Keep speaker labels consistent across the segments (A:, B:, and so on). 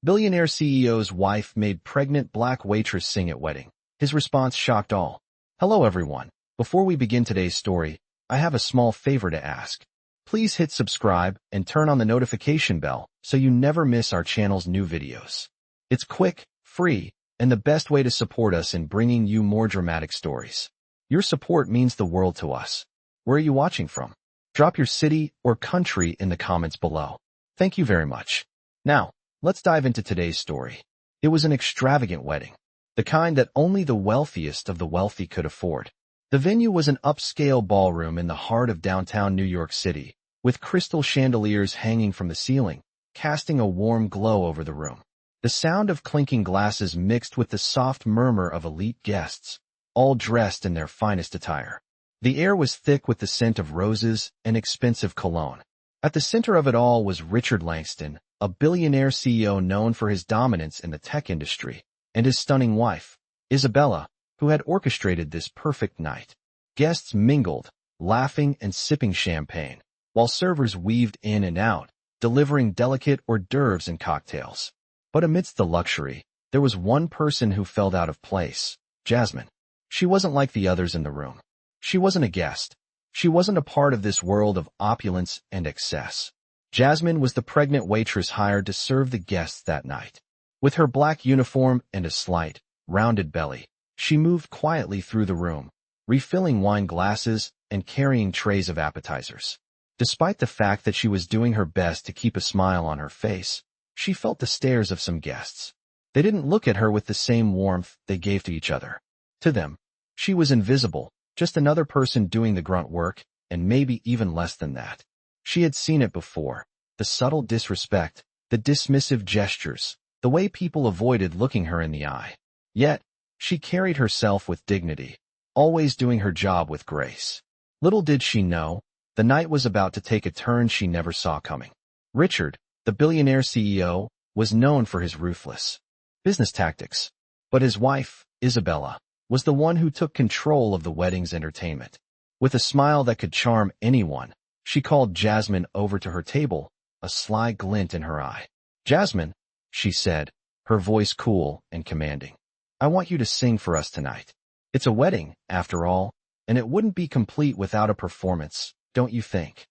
A: Billionaire CEO's wife made pregnant black waitress sing at wedding. His response shocked all. Hello everyone. Before we begin today's story, I have a small favor to ask. Please hit subscribe and turn on the notification bell so you never miss our channel's new videos. It's quick, free, and the best way to support us in bringing you more dramatic stories. Your support means the world to us. Where are you watching from? Drop your city or country in the comments below. Thank you very much. Now, let's dive into today's story. It was an extravagant wedding, the kind that only the wealthiest of the wealthy could afford. The venue was an upscale ballroom in the heart of downtown New York City, with crystal chandeliers hanging from the ceiling, casting a warm glow over the room. The sound of clinking glasses mixed with the soft murmur of elite guests, all dressed in their finest attire. The air was thick with the scent of roses and expensive cologne. At the center of it all was Richard Langston, a billionaire CEO known for his dominance in the tech industry, and his stunning wife, Isabella, who had orchestrated this perfect night. Guests mingled, laughing and sipping champagne, while servers weaved in and out, delivering delicate hors d'oeuvres and cocktails. But amidst the luxury, there was one person who felt out of place, Jasmine. She wasn't like the others in the room. She wasn't a guest. She wasn't a part of this world of opulence and excess. Jasmine was the pregnant waitress hired to serve the guests that night. With her black uniform and a slight, rounded belly, she moved quietly through the room, refilling wine glasses and carrying trays of appetizers. Despite the fact that she was doing her best to keep a smile on her face, she felt the stares of some guests. They didn't look at her with the same warmth they gave to each other. To them, she was invisible, just another person doing the grunt work, and maybe even less than that. She had seen it before, the subtle disrespect, the dismissive gestures, the way people avoided looking her in the eye. Yet, she carried herself with dignity, always doing her job with grace. Little did she know, the night was about to take a turn she never saw coming. Richard, the billionaire CEO, was known for his ruthless business tactics, but his wife, Isabella, was the one who took control of the wedding's entertainment. With a smile that could charm anyone, she called Jasmine over to her table, a sly glint in her eye. "Jasmine," she said, her voice cool and commanding, "I want you to sing for us tonight. It's a wedding, after all, and it wouldn't be complete without a performance, don't you think?"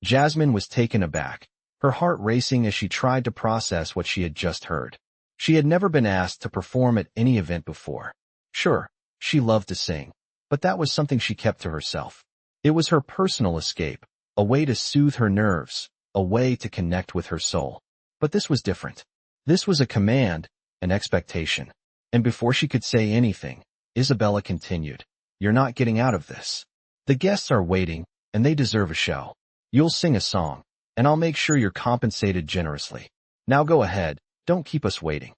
A: Jasmine was taken aback, her heart racing as she tried to process what she had just heard. She had never been asked to perform at any event before. Sure, she loved to sing, but that was something she kept to herself. It was her personal escape, a way to soothe her nerves, a way to connect with her soul. But this was different. This was a command, an expectation. And before she could say anything, Isabella continued, "You're not getting out of this. The guests are waiting, and they deserve a show. You'll sing a song, and I'll make sure you're compensated generously. Now go ahead, don't keep us waiting."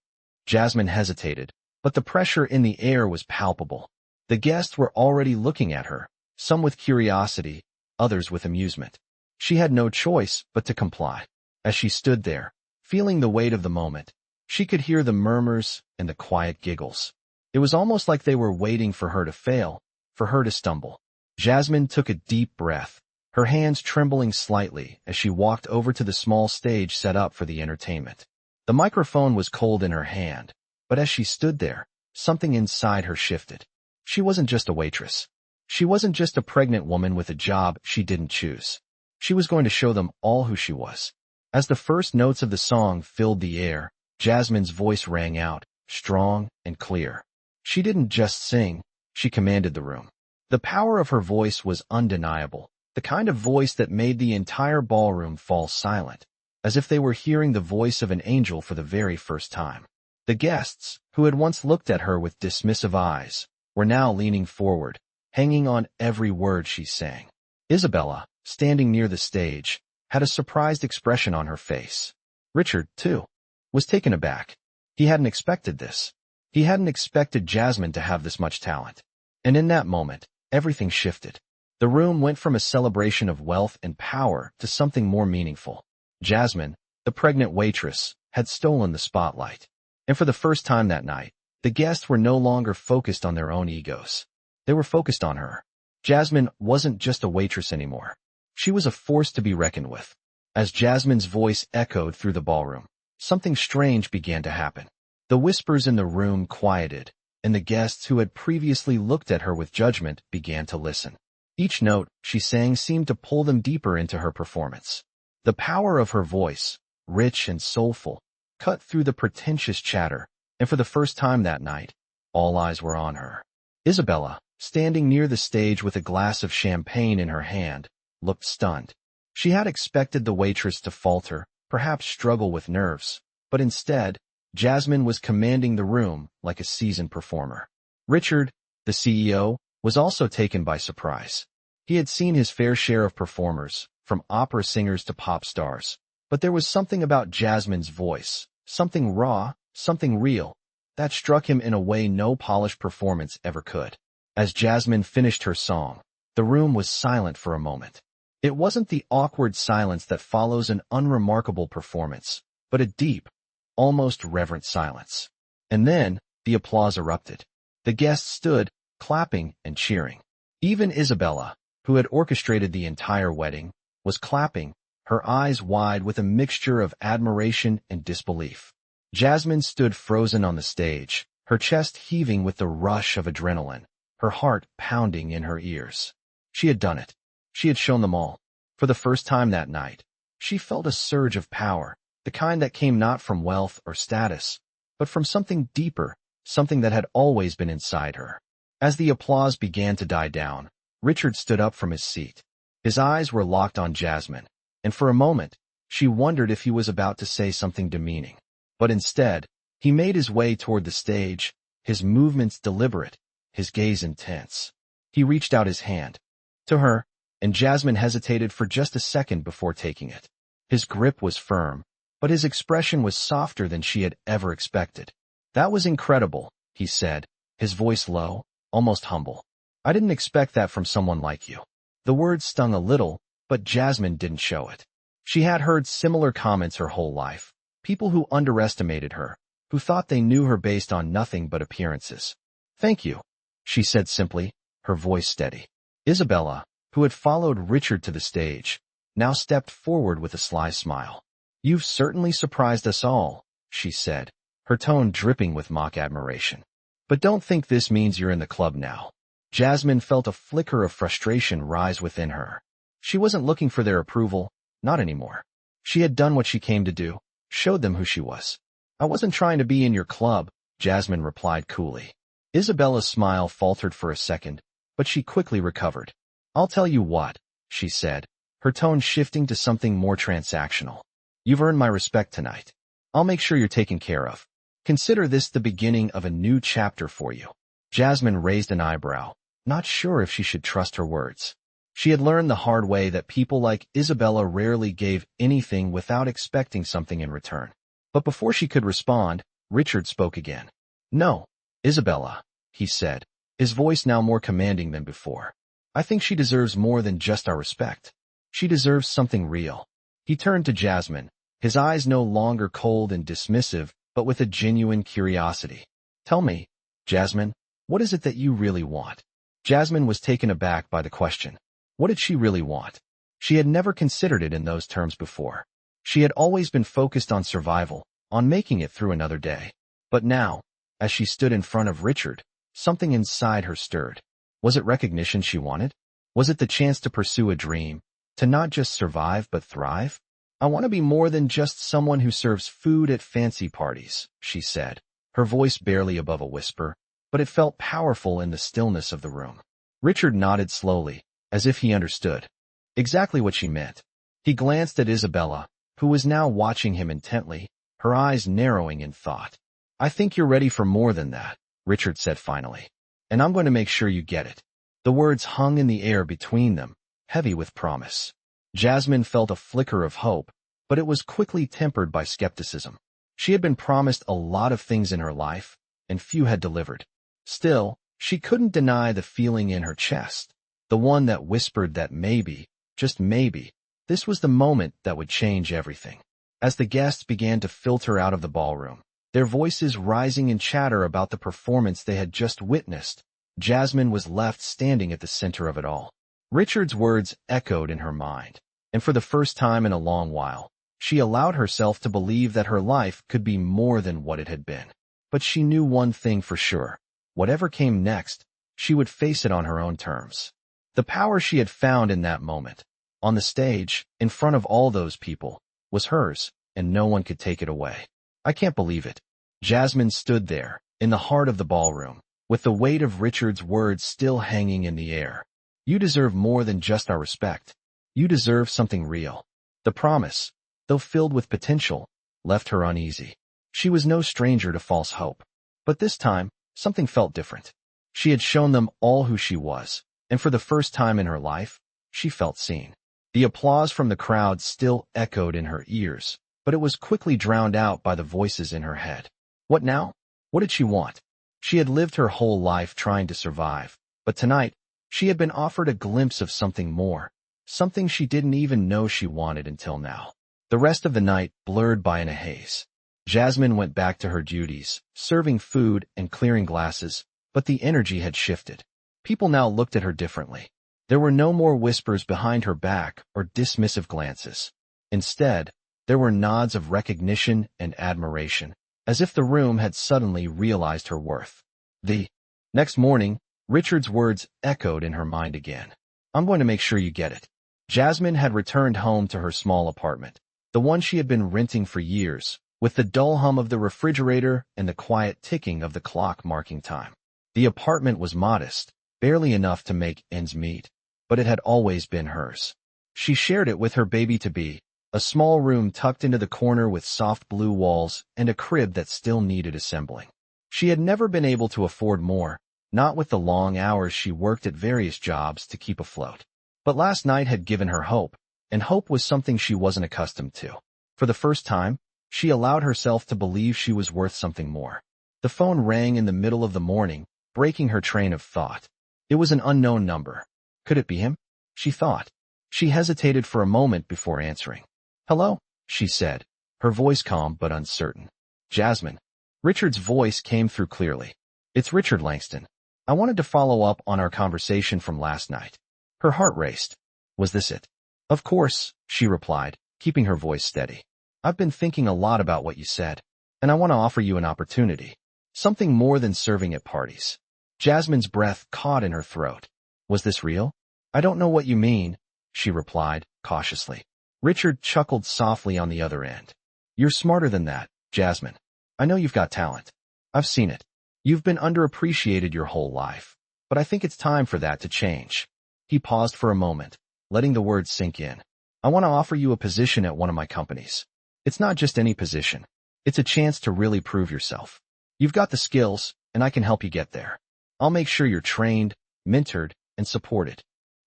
A: Jasmine hesitated, but the pressure in the air was palpable. The guests were already looking at her, some with curiosity, others with amusement. She had no choice but to comply. As she stood there, feeling the weight of the moment, she could hear the murmurs and the quiet giggles. It was almost like they were waiting for her to fail, for her to stumble. Jasmine took a deep breath, her hands trembling slightly as she walked over to the small stage set up for the entertainment. The microphone was cold in her hand, but as she stood there, something inside her shifted. She wasn't just a waitress. She wasn't just a pregnant woman with a job she didn't choose. She was going to show them all who she was. As the first notes of the song filled the air, Jasmine's voice rang out, strong and clear. She didn't just sing, she commanded the room. The power of her voice was undeniable, the kind of voice that made the entire ballroom fall silent, as if they were hearing the voice of an angel for the very first time. The guests, who had once looked at her with dismissive eyes, were now leaning forward, hanging on every word she sang. Isabella, standing near the stage, had a surprised expression on her face. Richard, too, was taken aback. He hadn't expected this. He hadn't expected Jasmine to have this much talent. And in that moment, everything shifted. The room went from a celebration of wealth and power to something more meaningful. Jasmine, the pregnant waitress, had stolen the spotlight. And for the first time that night, the guests were no longer focused on their own egos. They were focused on her. Jasmine wasn't just a waitress anymore. She was a force to be reckoned with. As Jasmine's voice echoed through the ballroom, something strange began to happen. The whispers in the room quieted, and the guests who had previously looked at her with judgment began to listen. Each note she sang seemed to pull them deeper into her performance. The power of her voice, rich and soulful, cut through the pretentious chatter, and for the first time that night, all eyes were on her. Isabella, standing near the stage with a glass of champagne in her hand, looked stunned. She had expected the waitress to falter, perhaps struggle with nerves, but instead, Jasmine was commanding the room like a seasoned performer. Richard, the CEO, was also taken by surprise. He had seen his fair share of performers, from opera singers to pop stars, but there was something about Jasmine's voice, something raw, something real, that struck him in a way no polished performance ever could. As Jasmine finished her song, the room was silent for a moment. It wasn't the awkward silence that follows an unremarkable performance, but a deep, almost reverent silence. And then, the applause erupted. The guests stood, clapping and cheering. Even Isabella, who had orchestrated the entire wedding, was clapping, her eyes wide with a mixture of admiration and disbelief. Jasmine stood frozen on the stage, her chest heaving with the rush of adrenaline, her heart pounding in her ears. She had done it. She had shown them all. For the first time that night, she felt a surge of power, the kind that came not from wealth or status, but from something deeper, something that had always been inside her. As the applause began to die down, Richard stood up from his seat. His eyes were locked on Jasmine, and for a moment, she wondered if he was about to say something demeaning. But instead, he made his way toward the stage, his movements deliberate, his gaze intense. He reached out his hand to her, and Jasmine hesitated for just a second before taking it. His grip was firm, but his expression was softer than she had ever expected. "That was incredible," he said, his voice low, almost humble. "I didn't expect that from someone like you." The words stung a little, but Jasmine didn't show it. She had heard similar comments her whole life. People who underestimated her, who thought they knew her based on nothing but appearances. "Thank you," she said simply, her voice steady. Isabella, who had followed Richard to the stage, now stepped forward with a sly smile. "You've certainly surprised us all," she said, her tone dripping with mock admiration. "But don't think this means you're in the club now." Jasmine felt a flicker of frustration rise within her. She wasn't looking for their approval, not anymore. She had done what she came to do, showed them who she was. "I wasn't trying to be in your club," Jasmine replied coolly. Isabella's smile faltered for a second, but she quickly recovered. "I'll tell you what," she said, her tone shifting to something more transactional. "You've earned my respect tonight. I'll make sure you're taken care of. Consider this the beginning of a new chapter for you." Jasmine raised an eyebrow, not sure if she should trust her words. She had learned the hard way that people like Isabella rarely gave anything without expecting something in return. But before she could respond, Richard spoke again. "No, Isabella," he said, his voice now more commanding than before. "I think she deserves more than just our respect. She deserves something real." He turned to Jasmine, his eyes no longer cold and dismissive, but with a genuine curiosity. "Tell me, Jasmine, what is it that you really want?" Jasmine was taken aback by the question. What did she really want? She had never considered it in those terms before. She had always been focused on survival, on making it through another day. But now, as she stood in front of Richard, something inside her stirred. Was it recognition she wanted? Was it the chance to pursue a dream, to not just survive but thrive? "I want to be more than just someone who serves food at fancy parties," she said, her voice barely above a whisper, but it felt powerful in the stillness of the room. Richard nodded slowly, as if he understood exactly what she meant. He glanced at Isabella, who was now watching him intently, her eyes narrowing in thought. "I think you're ready for more than that," Richard said finally. "And I'm going to make sure you get it." The words hung in the air between them, heavy with promise. Jasmine felt a flicker of hope, but it was quickly tempered by skepticism. She had been promised a lot of things in her life, and few had delivered. Still, she couldn't deny the feeling in her chest, the one that whispered that maybe, just maybe, this was the moment that would change everything. As the guests began to filter out of the ballroom, their voices rising in chatter about the performance they had just witnessed, Jasmine was left standing at the center of it all. Richard's words echoed in her mind, and for the first time in a long while, She allowed herself to believe that her life could be more than what it had been. But she knew one thing for sure. Whatever came next, she would face it on her own terms. The power she had found in that moment, on the stage, in front of all those people, was hers, and no one could take it away. I can't believe it. Jasmine stood there, in the heart of the ballroom, with the weight of Richard's words still hanging in the air. You deserve more than just our respect. You deserve something real. The promise, though filled with potential, left her uneasy. She was no stranger to false hope. But this time, something felt different. She had shown them all who she was, and for the first time in her life, she felt seen. The applause from the crowd still echoed in her ears, but it was quickly drowned out by the voices in her head. What now? What did she want? She had lived her whole life trying to survive, but tonight, she had been offered a glimpse of something more, something she didn't even know she wanted until now. The rest of the night blurred by in a haze. Jasmine went back to her duties, serving food and clearing glasses, but the energy had shifted. People now looked at her differently. There were no more whispers behind her back or dismissive glances. Instead, there were nods of recognition and admiration, as if the room had suddenly realized her worth. The next morning, Richard's words echoed in her mind again. I'm going to make sure you get it. Jasmine had returned home to her small apartment, the one she had been renting for years, with the dull hum of the refrigerator and the quiet ticking of the clock marking time. The apartment was modest, barely enough to make ends meet, but it had always been hers. She shared it with her baby-to-be, a small room tucked into the corner with soft blue walls and a crib that still needed assembling. She had never been able to afford more, not with the long hours she worked at various jobs to keep afloat. But last night had given her hope, and hope was something she wasn't accustomed to. For the first time, she allowed herself to believe she was worth something more. The phone rang in the middle of the morning, breaking her train of thought. It was an unknown number. Could it be him? She thought. She hesitated for a moment before answering. Hello, she said, her voice calm but uncertain. Jasmine. Richard's voice came through clearly. It's Richard Langston. I wanted to follow up on our conversation from last night. Her heart raced. Was this it? Of course, she replied, keeping her voice steady. I've been thinking a lot about what you said, and I want to offer you an opportunity. Something more than serving at parties. Jasmine's breath caught in her throat. Was this real? I don't know what you mean, she replied, cautiously. Richard chuckled softly on the other end. You're smarter than that, Jasmine. I know you've got talent. I've seen it. You've been underappreciated your whole life, but I think it's time for that to change. He paused for a moment, letting the words sink in. I want to offer you a position at one of my companies. It's not just any position. It's a chance to really prove yourself. You've got the skills, and I can help you get there. I'll make sure you're trained, mentored, and supported.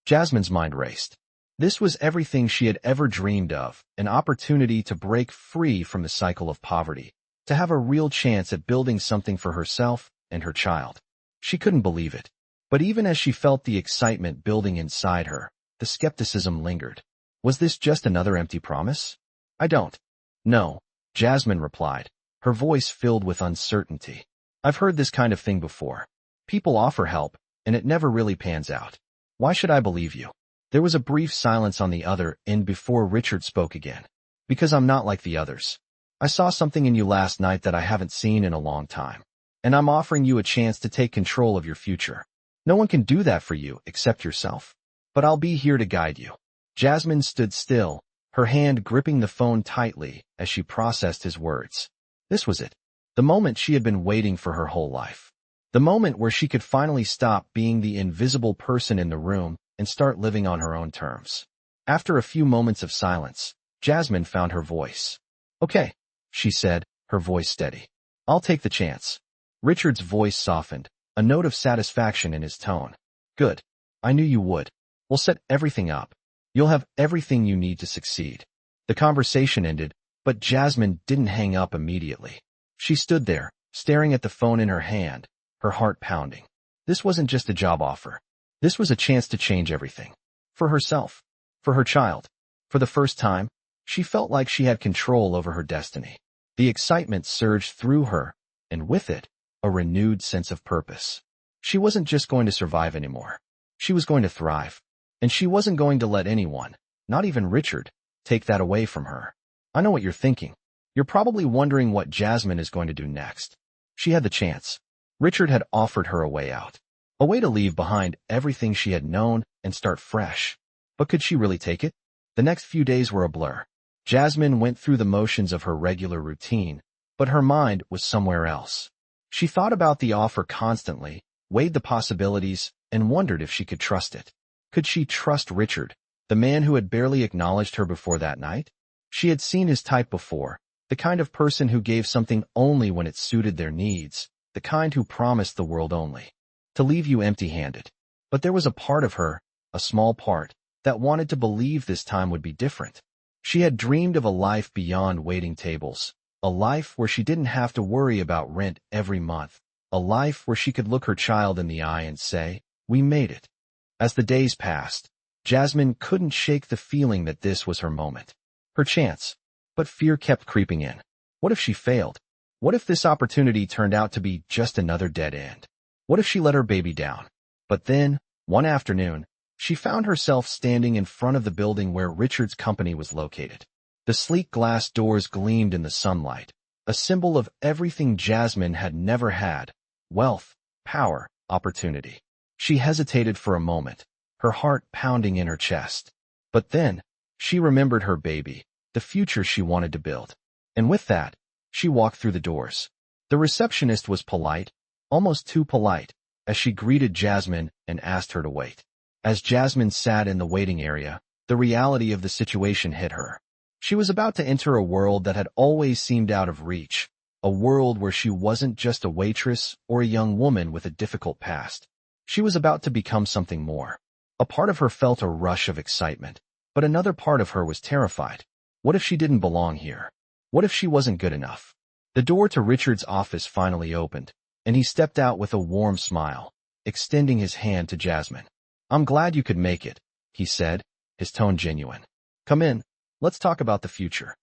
A: Jasmine's mind raced. This was everything she had ever dreamed of, an opportunity to break free from the cycle of poverty, to have a real chance at building something for herself and her child. She couldn't believe it. But even as she felt the excitement building inside her, the skepticism lingered. Was this just another empty promise? I don't. No, Jasmine replied, her voice filled with uncertainty. I've heard this kind of thing before. People offer help, and it never really pans out. Why should I believe you? There was a brief silence on the other end before Richard spoke again. Because I'm not like the others. I saw something in you last night that I haven't seen in a long time. And I'm offering you a chance to take control of your future. No one can do that for you except yourself. But I'll be here to guide you. Jasmine stood still, her hand gripping the phone tightly as she processed his words. This was it. The moment she had been waiting for her whole life. The moment where she could finally stop being the invisible person in the room and start living on her own terms. After a few moments of silence, Jasmine found her voice. Okay, she said, her voice steady. I'll take the chance. Richard's voice softened, a note of satisfaction in his tone. Good. I knew you would. We'll set everything up. You'll have everything you need to succeed. The conversation ended, but Jasmine didn't hang up immediately. She stood there, staring at the phone in her hand, her heart pounding. This wasn't just a job offer. This was a chance to change everything. For herself. For her child. For the first time, she felt like she had control over her destiny. The excitement surged through her, and with it, a renewed sense of purpose. She wasn't just going to survive anymore. She was going to thrive. And she wasn't going to let anyone, not even Richard, take that away from her. I know what you're thinking. You're probably wondering what Jasmine is going to do next. She had the chance. Richard had offered her a way out. A way to leave behind everything she had known and start fresh. But could she really take it? The next few days were a blur. Jasmine went through the motions of her regular routine, but her mind was somewhere else. She thought about the offer constantly, weighed the possibilities, and wondered if she could trust it. Could she trust Richard, the man who had barely acknowledged her before that night? She had seen his type before, the kind of person who gave something only when it suited their needs, the kind who promised the world only to leave you empty-handed. But there was a part of her, a small part, that wanted to believe this time would be different. She had dreamed of a life beyond waiting tables, a life where she didn't have to worry about rent every month, a life where she could look her child in the eye and say, "We made it." As the days passed, Jasmine couldn't shake the feeling that this was her moment, her chance. But fear kept creeping in. What if she failed? What if this opportunity turned out to be just another dead end? What if she let her baby down? But then, one afternoon, she found herself standing in front of the building where Richard's company was located. The sleek glass doors gleamed in the sunlight, a symbol of everything Jasmine had never had: wealth, power, opportunity. She hesitated for a moment, her heart pounding in her chest. But then, she remembered her baby, the future she wanted to build. And with that, she walked through the doors. The receptionist was polite, almost too polite, as she greeted Jasmine and asked her to wait. As Jasmine sat in the waiting area, the reality of the situation hit her. She was about to enter a world that had always seemed out of reach, a world where she wasn't just a waitress or a young woman with a difficult past. She was about to become something more. A part of her felt a rush of excitement, but another part of her was terrified. What if she didn't belong here? What if she wasn't good enough? The door to Richard's office finally opened, and he stepped out with a warm smile, extending his hand to Jasmine. "I'm glad you could make it," he said, his tone genuine. "Come in, let's talk about the future."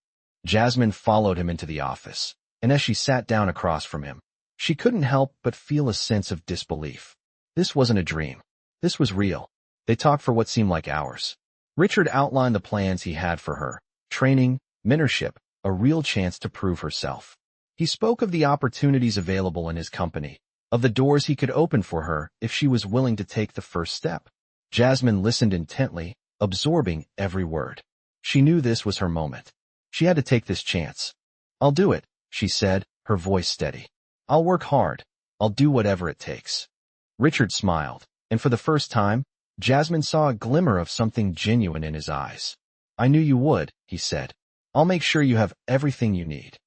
A: Jasmine followed him into the office, and as she sat down across from him, she couldn't help but feel a sense of disbelief. This wasn't a dream. This was real. They talked for what seemed like hours. Richard outlined the plans he had for her: training, mentorship, a real chance to prove herself. He spoke of the opportunities available in his company, of the doors he could open for her if she was willing to take the first step. Jasmine listened intently, absorbing every word. She knew this was her moment. She had to take this chance. "I'll do it," she said, her voice steady. "I'll work hard. I'll do whatever it takes." Richard smiled, and for the first time, Jasmine saw a glimmer of something genuine in his eyes. "I knew you would," he said. "I'll make sure you have everything you need."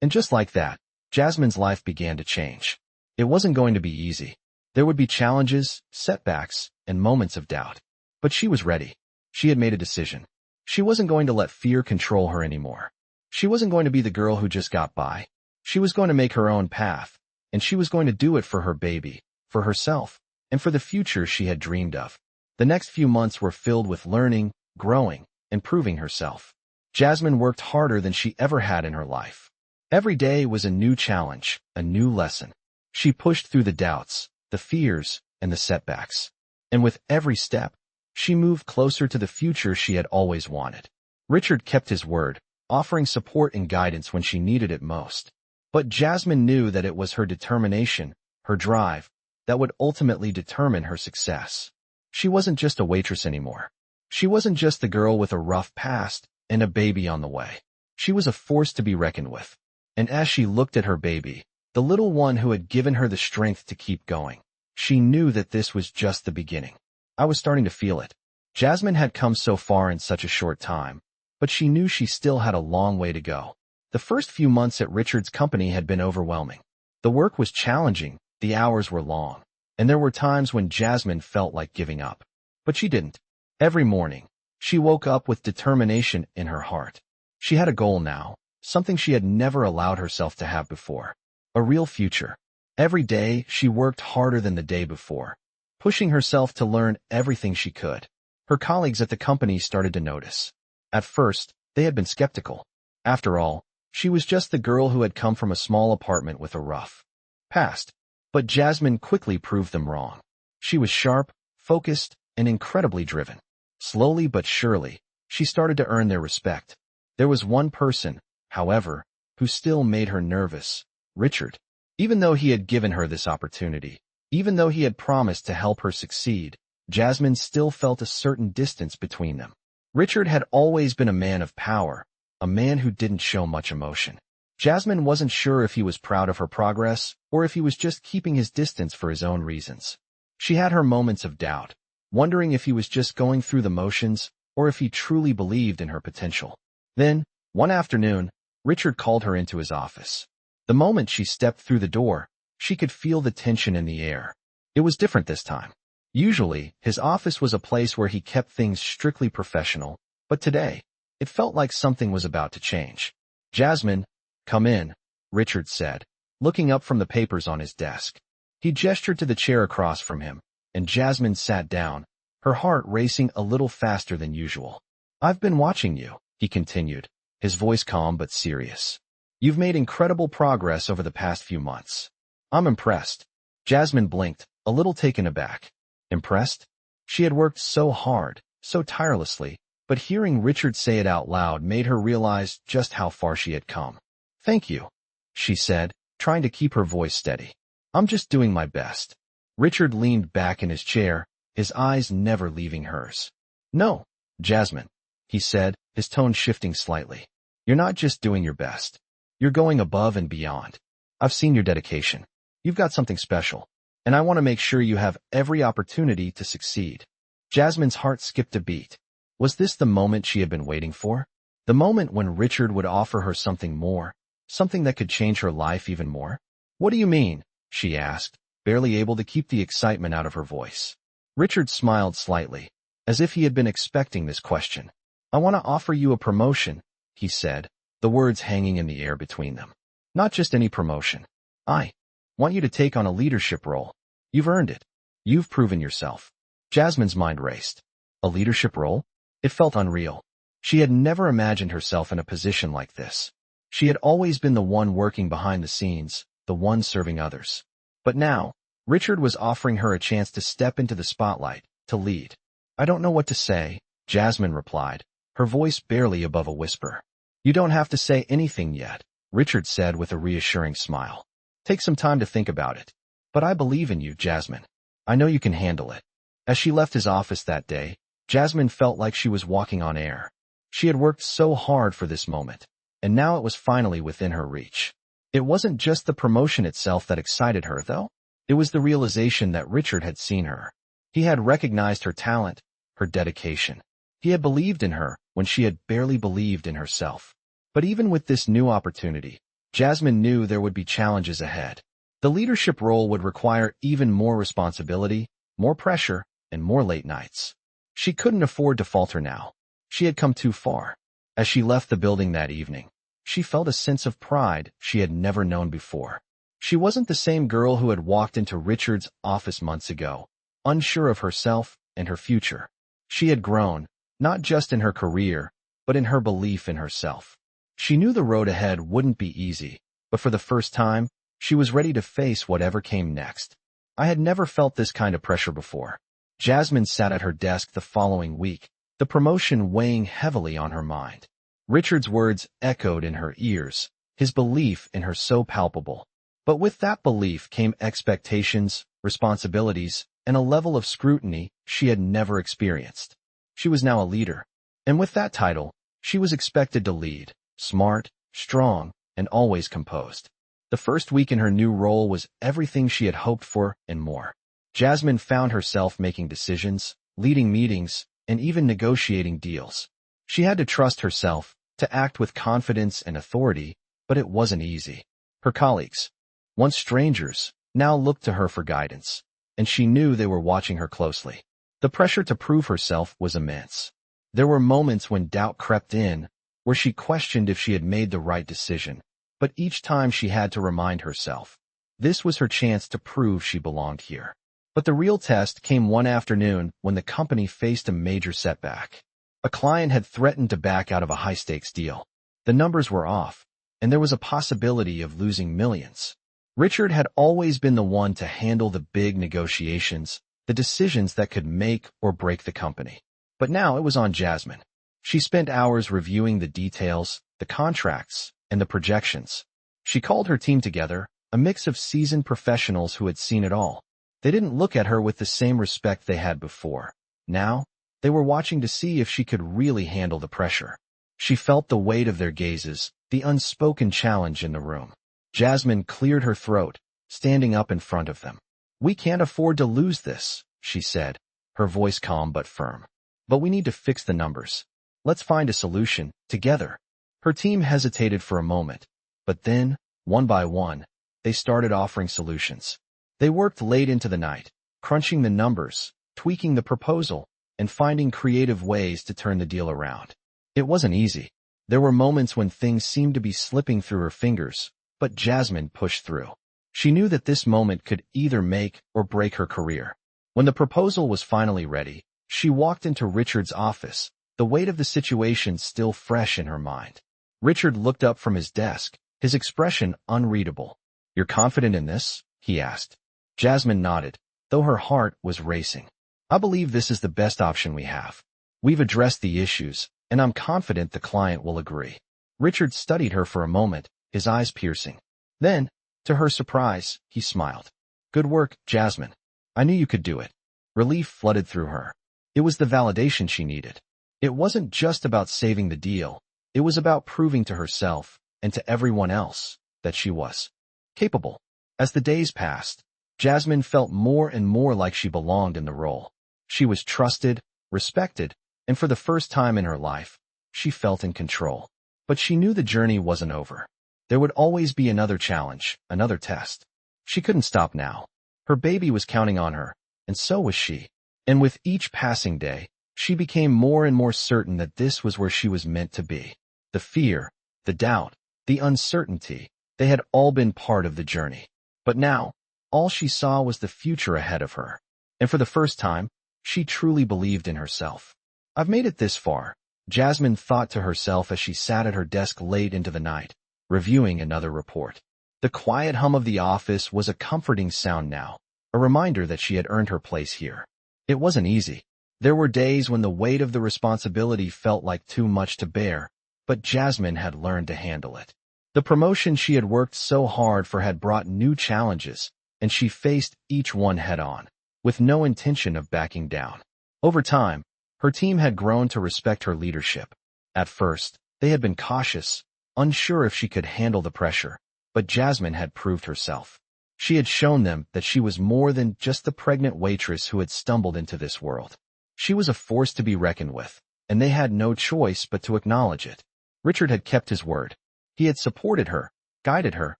A: And just like that, Jasmine's life began to change. It wasn't going to be easy. There would be challenges, setbacks, and moments of doubt. But she was ready. She had made a decision. She wasn't going to let fear control her anymore. She wasn't going to be the girl who just got by. She was going to make her own path, and she was going to do it for her baby, for herself, and for the future she had dreamed of. The next few months were filled with learning, growing, and proving herself. Jasmine worked harder than she ever had in her life. Every day was a new challenge, a new lesson. She pushed through the doubts, the fears, and the setbacks. And with every step, she moved closer to the future she had always wanted. Richard kept his word, offering support and guidance when she needed it most. But Jasmine knew that it was her determination, her drive, that would ultimately determine her success. She wasn't just a waitress anymore. She wasn't just the girl with a rough past and a baby on the way. She was a force to be reckoned with. And as she looked at her baby, the little one who had given her the strength to keep going, she knew that this was just the beginning. I was starting to feel it. Jasmine had come so far in such a short time, but she knew she still had a long way to go. The first few months at Richard's company had been overwhelming. The work was challenging, the hours were long, and there were times when Jasmine felt like giving up. But she didn't. Every morning, she woke up with determination in her heart. She had a goal now, something she had never allowed herself to have before. A real future. Every day, she worked harder than the day before, pushing herself to learn everything she could. Her colleagues at the company started to notice. At first, they had been skeptical. After all, she was just the girl who had come from a small apartment with a rough past. But Jasmine quickly proved them wrong. She was sharp, focused, and incredibly driven. Slowly but surely, she started to earn their respect. There was one person, however, who still made her nervous: Richard. Even though he had given her this opportunity, even though he had promised to help her succeed, Jasmine still felt a certain distance between them. Richard had always been a man of power, a man who didn't show much emotion. Jasmine wasn't sure if he was proud of her progress or if he was just keeping his distance for his own reasons. She had her moments of doubt, wondering if he was just going through the motions or if he truly believed in her potential. Then, one afternoon, Richard called her into his office. The moment she stepped through the door, she could feel the tension in the air. It was different this time. Usually, his office was a place where he kept things strictly professional, but today, it felt like something was about to change. "Jasmine, come in," Richard said, looking up from the papers on his desk. He gestured to the chair across from him, and Jasmine sat down, her heart racing a little faster than usual. "I've been watching you," he continued, his voice calm but serious. "You've made incredible progress over the past few months. I'm impressed." Jasmine blinked, a little taken aback. Impressed? She had worked so hard, so tirelessly, but hearing Richard say it out loud made her realize just how far she had come. "Thank you," she said, trying to keep her voice steady. "I'm just doing my best." Richard leaned back in his chair, his eyes never leaving hers. "No, Jasmine," he said, his tone shifting slightly. "You're not just doing your best. You're going above and beyond. I've seen your dedication. You've got something special, and I want to make sure you have every opportunity to succeed." Jasmine's heart skipped a beat. Was this the moment she had been waiting for? The moment when Richard would offer her something more, something that could change her life even more? "What do you mean?" she asked, barely able to keep the excitement out of her voice. Richard smiled slightly, as if he had been expecting this question. "I want to offer you a promotion," he said, the words hanging in the air between them. "Not just any promotion. I want you to take on a leadership role. You've earned it. You've proven yourself." Jasmine's mind raced. A leadership role? It felt unreal. She had never imagined herself in a position like this. She had always been the one working behind the scenes, the one serving others. But now, Richard was offering her a chance to step into the spotlight, to lead. "I don't know what to say," Jasmine replied, her voice barely above a whisper. "You don't have to say anything yet," Richard said with a reassuring smile. "Take some time to think about it. But I believe in you, Jasmine. I know you can handle it." As she left his office that day, Jasmine felt like she was walking on air. She had worked so hard for this moment, and now it was finally within her reach. It wasn't just the promotion itself that excited her, though. It was the realization that Richard had seen her. He had recognized her talent, her dedication. He had believed in her when she had barely believed in herself. But even with this new opportunity, Jasmine knew there would be challenges ahead. The leadership role would require even more responsibility, more pressure, and more late nights. She couldn't afford to falter now. She had come too far. As she left the building that evening, she felt a sense of pride she had never known before. She wasn't the same girl who had walked into Richard's office months ago, unsure of herself and her future. She had grown, not just in her career, but in her belief in herself. She knew the road ahead wouldn't be easy, but for the first time, she was ready to face whatever came next. "I had never felt this kind of pressure before." Jasmine sat at her desk the following week, the promotion weighing heavily on her mind. Richard's words echoed in her ears, his belief in her so palpable. But with that belief came expectations, responsibilities, and a level of scrutiny she had never experienced. She was now a leader, and with that title, she was expected to lead, smart, strong, and always composed. The first week in her new role was everything she had hoped for and more. Jasmine found herself making decisions, leading meetings, and even negotiating deals. She had to trust herself, to act with confidence and authority, but it wasn't easy. Her colleagues, once strangers, now looked to her for guidance, and she knew they were watching her closely. The pressure to prove herself was immense. There were moments when doubt crept in, where she questioned if she had made the right decision, but each time she had to remind herself, this was her chance to prove she belonged here. But the real test came one afternoon when the company faced a major setback. A client had threatened to back out of a high-stakes deal. The numbers were off, and there was a possibility of losing millions. Richard had always been the one to handle the big negotiations, the decisions that could make or break the company. But now it was on Jasmine. She spent hours reviewing the details, the contracts, and the projections. She called her team together, a mix of seasoned professionals who had seen it all. They didn't look at her with the same respect they had before. Now, they were watching to see if she could really handle the pressure. She felt the weight of their gazes, the unspoken challenge in the room. Jasmine cleared her throat, standing up in front of them. "We can't afford to lose this," she said, her voice calm but firm. "But we need to fix the numbers. Let's find a solution, together." Her team hesitated for a moment, but then, one by one, they started offering solutions. They worked late into the night, crunching the numbers, tweaking the proposal, and finding creative ways to turn the deal around. It wasn't easy. There were moments when things seemed to be slipping through her fingers, but Jasmine pushed through. She knew that this moment could either make or break her career. When the proposal was finally ready, she walked into Richard's office, the weight of the situation still fresh in her mind. Richard looked up from his desk, his expression unreadable. "You're confident in this?" he asked. Jasmine nodded, though her heart was racing. "I believe this is the best option we have. We've addressed the issues, and I'm confident the client will agree." Richard studied her for a moment, his eyes piercing. Then, to her surprise, he smiled. "Good work, Jasmine. I knew you could do it." Relief flooded through her. It was the validation she needed. It wasn't just about saving the deal. It was about proving to herself, and to everyone else, that she was capable. As the days passed, Jasmine felt more and more like she belonged in the role. She was trusted, respected, and for the first time in her life, she felt in control. But she knew the journey wasn't over. There would always be another challenge, another test. She couldn't stop now. Her baby was counting on her, and so was she. And with each passing day, she became more and more certain that this was where she was meant to be. The fear, the doubt, the uncertainty, they had all been part of the journey. But now, all she saw was the future ahead of her. And for the first time, she truly believed in herself. "I've made it this far," Jasmine thought to herself as she sat at her desk late into the night, reviewing another report. The quiet hum of the office was a comforting sound now, a reminder that she had earned her place here. It wasn't easy. There were days when the weight of the responsibility felt like too much to bear, but Jasmine had learned to handle it. The promotion she had worked so hard for had brought new challenges, and she faced each one head-on, with no intention of backing down. Over time, her team had grown to respect her leadership. At first, they had been cautious, unsure if she could handle the pressure, but Jasmine had proved herself. She had shown them that she was more than just the pregnant waitress who had stumbled into this world. She was a force to be reckoned with, and they had no choice but to acknowledge it. Richard had kept his word. He had supported her, guided her,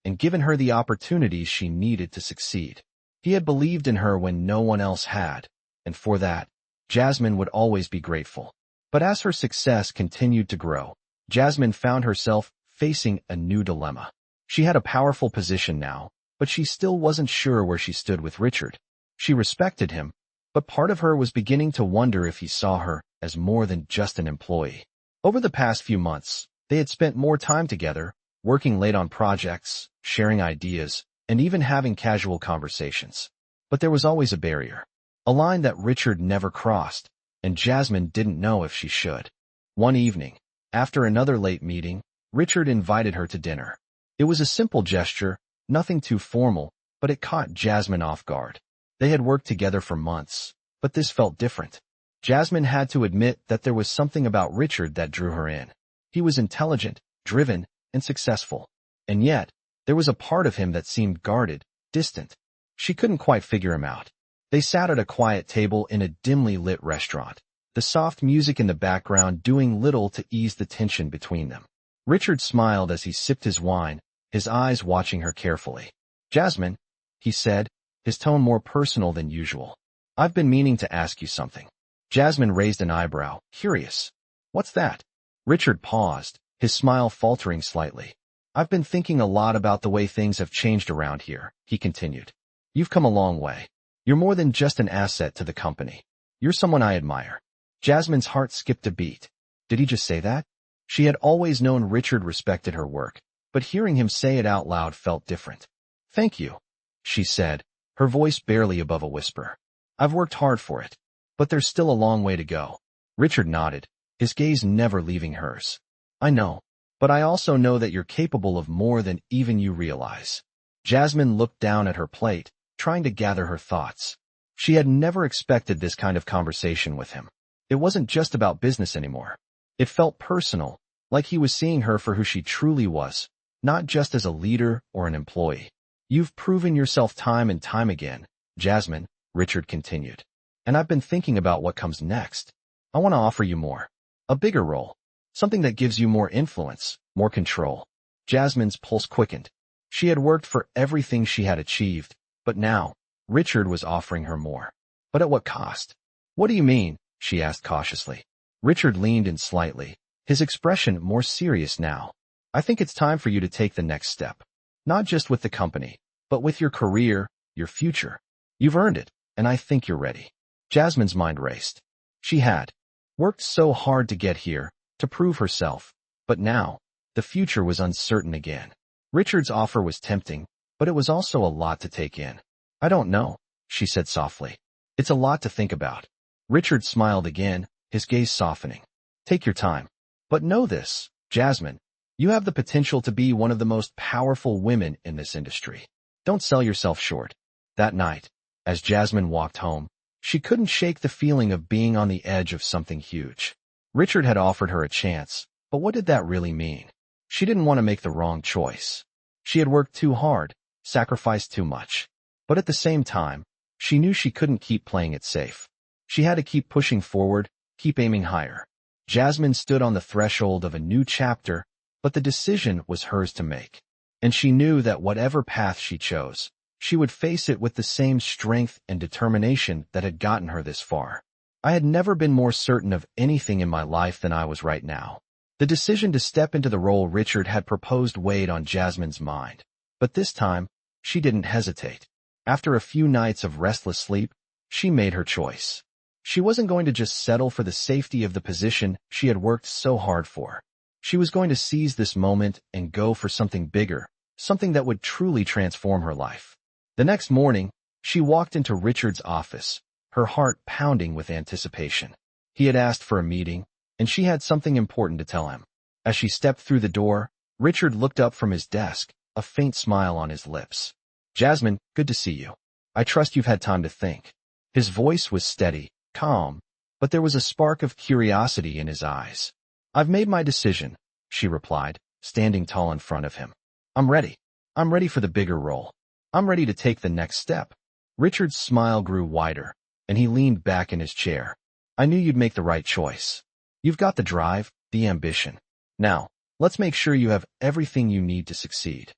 A: and given her the opportunities she needed to succeed. He had believed in her when no one else had, and for that, Jasmine would always be grateful. But as her success continued to grow, Jasmine found herself facing a new dilemma. She had a powerful position now, but she still wasn't sure where she stood with Richard. She respected him, but part of her was beginning to wonder if he saw her as more than just an employee. Over the past few months, they had spent more time together, working late on projects, sharing ideas, and even having casual conversations. But there was always a barrier, a line that Richard never crossed, and Jasmine didn't know if she should. One evening, after another late meeting, Richard invited her to dinner. It was a simple gesture, nothing too formal, but it caught Jasmine off guard. They had worked together for months, but this felt different. Jasmine had to admit that there was something about Richard that drew her in. He was intelligent, driven, and successful. And yet, there was a part of him that seemed guarded, distant. She couldn't quite figure him out. They sat at a quiet table in a dimly lit restaurant, the soft music in the background doing little to ease the tension between them. Richard smiled as he sipped his wine, his eyes watching her carefully. "Jasmine," he said, his tone more personal than usual. "I've been meaning to ask you something." Jasmine raised an eyebrow, curious. "What's that?" Richard paused, his smile faltering slightly. "I've been thinking a lot about the way things have changed around here," he continued. "You've come a long way. You're more than just an asset to the company. You're someone I admire." Jasmine's heart skipped a beat. Did he just say that? She had always known Richard respected her work, but hearing him say it out loud felt different. "Thank you," she said, her voice barely above a whisper. "I've worked hard for it, but there's still a long way to go." Richard nodded, his gaze never leaving hers. I know, but I also know that you're capable of more than even you realize. Jasmine looked down at her plate, trying to gather her thoughts. She had never expected this kind of conversation with him. It wasn't just about business anymore. It felt personal, like he was seeing her for who she truly was, not just as a leader or an employee. You've proven yourself time and time again, Jasmine, Richard continued. And I've been thinking about what comes next. I want to offer you more. A bigger role. Something that gives you more influence, more control. Jasmine's pulse quickened. She had worked for everything she had achieved, but now, Richard was offering her more. But at what cost? What do you mean? She asked cautiously. Richard leaned in slightly, his expression more serious now. I think it's time for you to take the next step. Not just with the company, but with your career, your future. You've earned it, and I think you're ready. Jasmine's mind raced. She had worked so hard to get here, to prove herself, but now, the future was uncertain again. Richard's offer was tempting, but it was also a lot to take in. I don't know, she said softly. It's a lot to think about. Richard smiled again, his gaze softening. Take your time. But know this, Jasmine, you have the potential to be one of the most powerful women in this industry. Don't sell yourself short. That night, as Jasmine walked home, she couldn't shake the feeling of being on the edge of something huge. Richard had offered her a chance, but what did that really mean? She didn't want to make the wrong choice. She had worked too hard, sacrificed too much. But at the same time, she knew she couldn't keep playing it safe. She had to keep pushing forward, keep aiming higher. Jasmine stood on the threshold of a new chapter, but the decision was hers to make. And she knew that whatever path she chose, she would face it with the same strength and determination that had gotten her this far. I had never been more certain of anything in my life than I was right now. The decision to step into the role Richard had proposed weighed on Jasmine's mind. But this time, she didn't hesitate. After a few nights of restless sleep, she made her choice. She wasn't going to just settle for the safety of the position she had worked so hard for. She was going to seize this moment and go for something bigger, something that would truly transform her life. The next morning, she walked into Richard's office, her heart pounding with anticipation. He had asked for a meeting, and she had something important to tell him. As she stepped through the door, Richard looked up from his desk, a faint smile on his lips. Jasmine, good to see you. I trust you've had time to think. His voice was steady, calm, but there was a spark of curiosity in his eyes. I've made my decision, she replied, standing tall in front of him. I'm ready. I'm ready for the bigger role. I'm ready to take the next step. Richard's smile grew wider, and he leaned back in his chair. I knew you'd make the right choice. You've got the drive, the ambition. Now, let's make sure you have everything you need to succeed.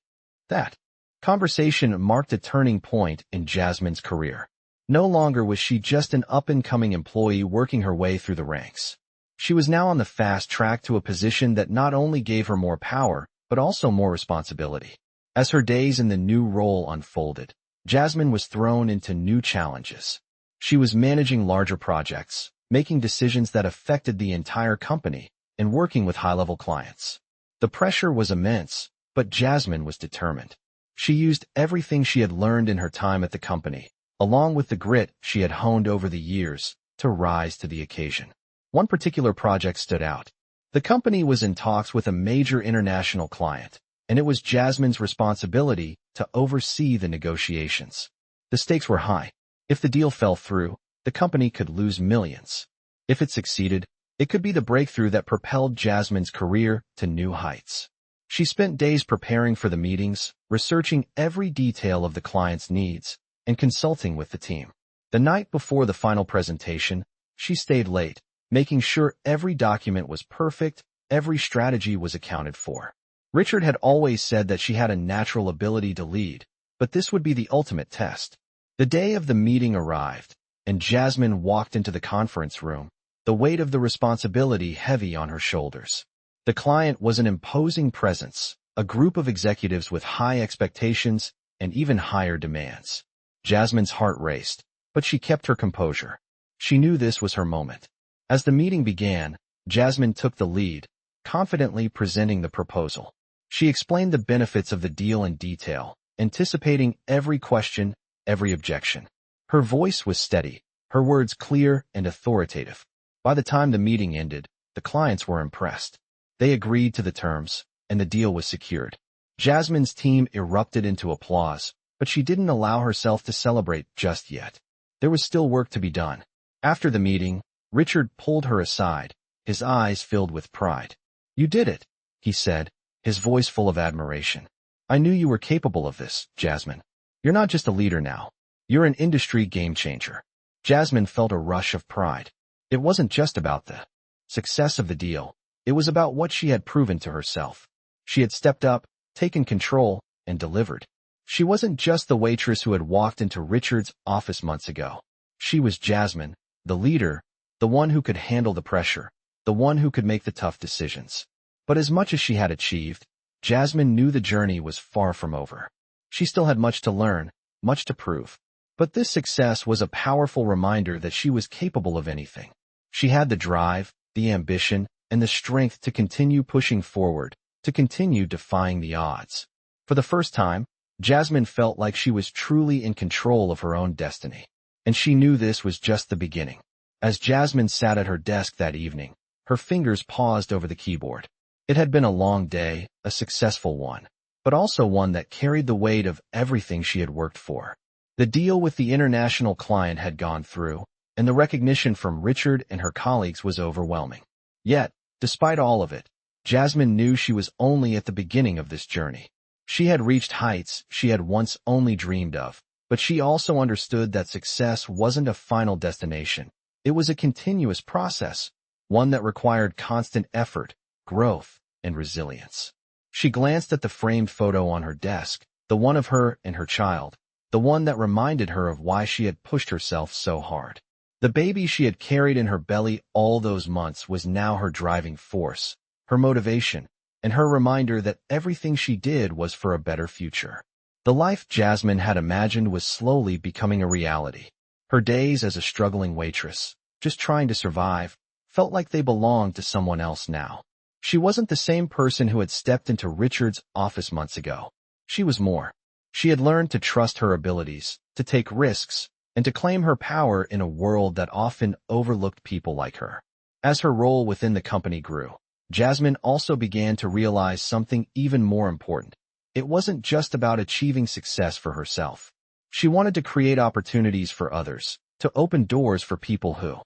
A: That conversation marked a turning point in Jasmine's career. No longer was she just an up-and-coming employee working her way through the ranks. She was now on the fast track to a position that not only gave her more power, but also more responsibility. As her days in the new role unfolded, Jasmine was thrown into new challenges. She was managing larger projects, making decisions that affected the entire company, and working with high-level clients. The pressure was immense, but Jasmine was determined. She used everything she had learned in her time at the company, along with the grit she had honed over the years, to rise to the occasion. One particular project stood out. The company was in talks with a major international client, and it was Jasmine's responsibility to oversee the negotiations. The stakes were high. If the deal fell through, the company could lose millions. If it succeeded, it could be the breakthrough that propelled Jasmine's career to new heights. She spent days preparing for the meetings, researching every detail of the client's needs, and consulting with the team. The night before the final presentation, she stayed late, making sure every document was perfect, every strategy was accounted for. Richard had always said that she had a natural ability to lead, but this would be the ultimate test. The day of the meeting arrived, and Jasmine walked into the conference room, the weight of the responsibility heavy on her shoulders. The client was an imposing presence, a group of executives with high expectations and even higher demands. Jasmine's heart raced, but she kept her composure. She knew this was her moment. As the meeting began, Jasmine took the lead, confidently presenting the proposal. She explained the benefits of the deal in detail, anticipating every question, every objection. Her voice was steady, her words clear and authoritative. By the time the meeting ended, The clients were impressed. They agreed to the terms, and the deal was secured. Jasmine's team erupted into applause, but she didn't allow herself to celebrate just yet. There was still work to be done. After the meeting, Richard pulled her aside, his eyes filled with pride. "You did it," he said, his voice full of admiration. "I knew you were capable of this, Jasmine. You're not just a leader now. You're an industry game-changer." Jasmine felt a rush of pride. It wasn't just about the success of the deal. It was about what she had proven to herself. She had stepped up, taken control, and delivered. She wasn't just the waitress who had walked into Richard's office months ago. She was Jasmine, the leader, the one who could handle the pressure, the one who could make the tough decisions. But as much as she had achieved, Jasmine knew the journey was far from over. She still had much to learn, much to prove. But this success was a powerful reminder that she was capable of anything. She had the drive, the ambition, and the strength to continue pushing forward, to continue defying the odds. For the first time, Jasmine felt like she was truly in control of her own destiny. And she knew this was just the beginning. As Jasmine sat at her desk that evening, her fingers paused over the keyboard. It had been a long day, a successful one, but also one that carried the weight of everything she had worked for. The deal with the international client had gone through, and the recognition from Richard and her colleagues was overwhelming. Yet, despite all of it, Jasmine knew she was only at the beginning of this journey. She had reached heights she had once only dreamed of, but she also understood that success wasn't a final destination. It was a continuous process, one that required constant effort, growth, and resilience. She glanced at the framed photo on her desk, the one of her and her child, the one that reminded her of why she had pushed herself so hard. The baby she had carried in her belly all those months was now her driving force, her motivation, and her reminder that everything she did was for a better future. The life Jasmine had imagined was slowly becoming a reality. Her days as a struggling waitress, just trying to survive, felt like they belonged to someone else now. She wasn't the same person who had stepped into Richard's office months ago. She was more. She had learned to trust her abilities, to take risks, and to claim her power in a world that often overlooked people like her. As her role within the company grew, Jasmine also began to realize something even more important. It wasn't just about achieving success for herself. She wanted to create opportunities for others, to open doors for people who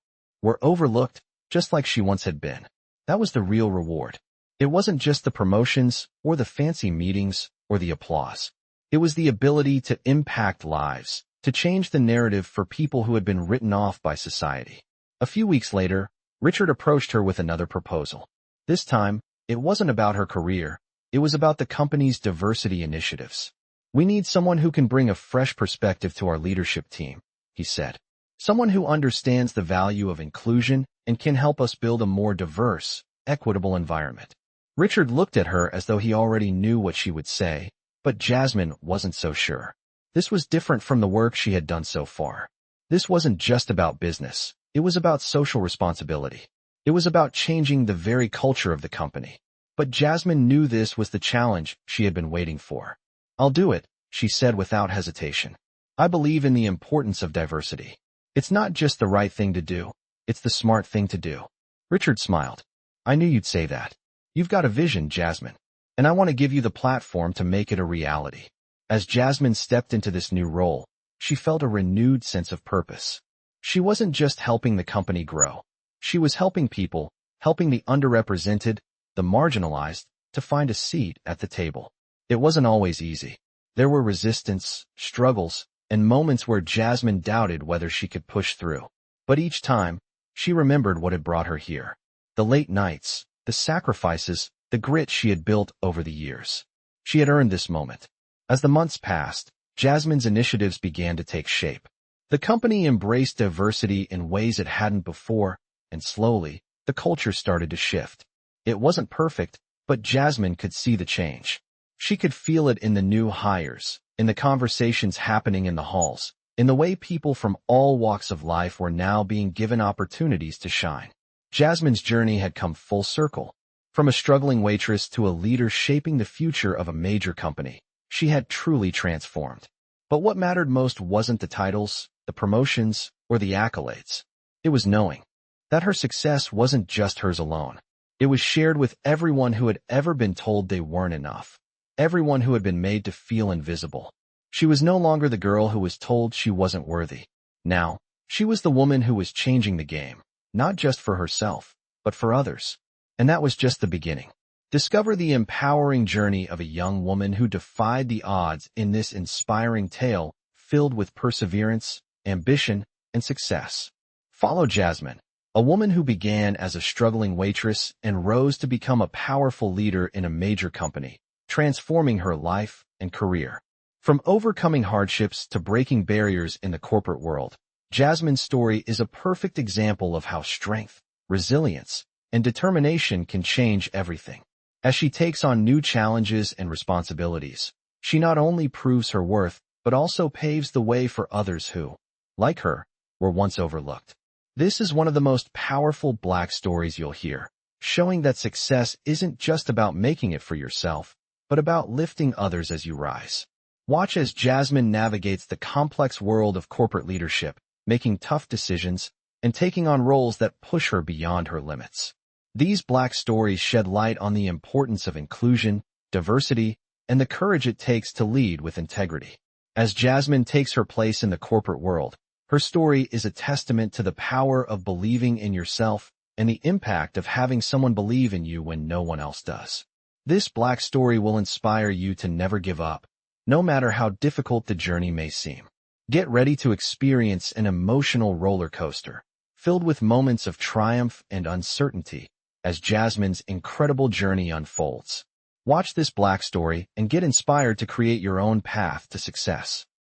A: were overlooked, just like she once had been. That was the real reward. It wasn't just the promotions, or the fancy meetings, or the applause. It was the ability to impact lives, to change the narrative for people who had been written off by society. A few weeks later, Richard approached her with another proposal. This time, it wasn't about her career, it was about the company's diversity initiatives. "We need someone who can bring a fresh perspective to our leadership team," he said. "Someone who understands the value of inclusion and can help us build a more diverse, equitable environment." Richard looked at her as though he already knew what she would say, but Jasmine wasn't so sure. This was different from the work she had done so far. This wasn't just about business. It was about social responsibility. It was about changing the very culture of the company. But Jasmine knew this was the challenge she had been waiting for. "I'll do it," she said without hesitation. "I believe in the importance of diversity. It's not just the right thing to do, it's the smart thing to do." Richard smiled. "I knew you'd say that. You've got a vision, Jasmine, and I want to give you the platform to make it a reality." As Jasmine stepped into this new role, she felt a renewed sense of purpose. She wasn't just helping the company grow. She was helping people, helping the underrepresented, the marginalized, to find a seat at the table. It wasn't always easy. There were resistance, struggles, and moments where Jasmine doubted whether she could push through. But each time, she remembered what had brought her here. The late nights, the sacrifices, the grit she had built over the years. She had earned this moment. As the months passed, Jasmine's initiatives began to take shape. The company embraced diversity in ways it hadn't before, and slowly, the culture started to shift. It wasn't perfect, but Jasmine could see the change. She could feel it in the new hires, in the conversations happening in the halls, in the way people from all walks of life were now being given opportunities to shine. Jasmine's journey had come full circle. From a struggling waitress to a leader shaping the future of a major company, she had truly transformed. But what mattered most wasn't the titles, the promotions, or the accolades. It was knowing that her success wasn't just hers alone. It was shared with everyone who had ever been told they weren't enough, everyone who had been made to feel invisible. She was no longer the girl who was told she wasn't worthy. Now, she was the woman who was changing the game, not just for herself, but for others. And that was just the beginning. Discover the empowering journey of a young woman who defied the odds in this inspiring tale filled with perseverance, ambition, and success. Follow Jasmine, a woman who began as a struggling waitress and rose to become a powerful leader in a major company, transforming her life and career. From overcoming hardships to breaking barriers in the corporate world, Jasmine's story is a perfect example of how strength, resilience, and determination can change everything. As she takes on new challenges and responsibilities, she not only proves her worth, but also paves the way for others who, like her, were once overlooked. This is one of the most powerful Black stories you'll hear, showing that success isn't just about making it for yourself, but about lifting others as you rise. Watch as Jasmine navigates the complex world of corporate leadership, making tough decisions, and taking on roles that push her beyond her limits. These Black stories shed light on the importance of inclusion, diversity, and the courage it takes to lead with integrity. As Jasmine takes her place in the corporate world, her story is a testament to the power of believing in yourself and the impact of having someone believe in you when no one else does. This Black story will inspire you to never give up, no matter how difficult the journey may seem. Get ready to experience an emotional roller coaster, filled with moments of triumph and uncertainty, as Jasmine's incredible journey unfolds. Watch this Black story and get inspired to create your own path to success.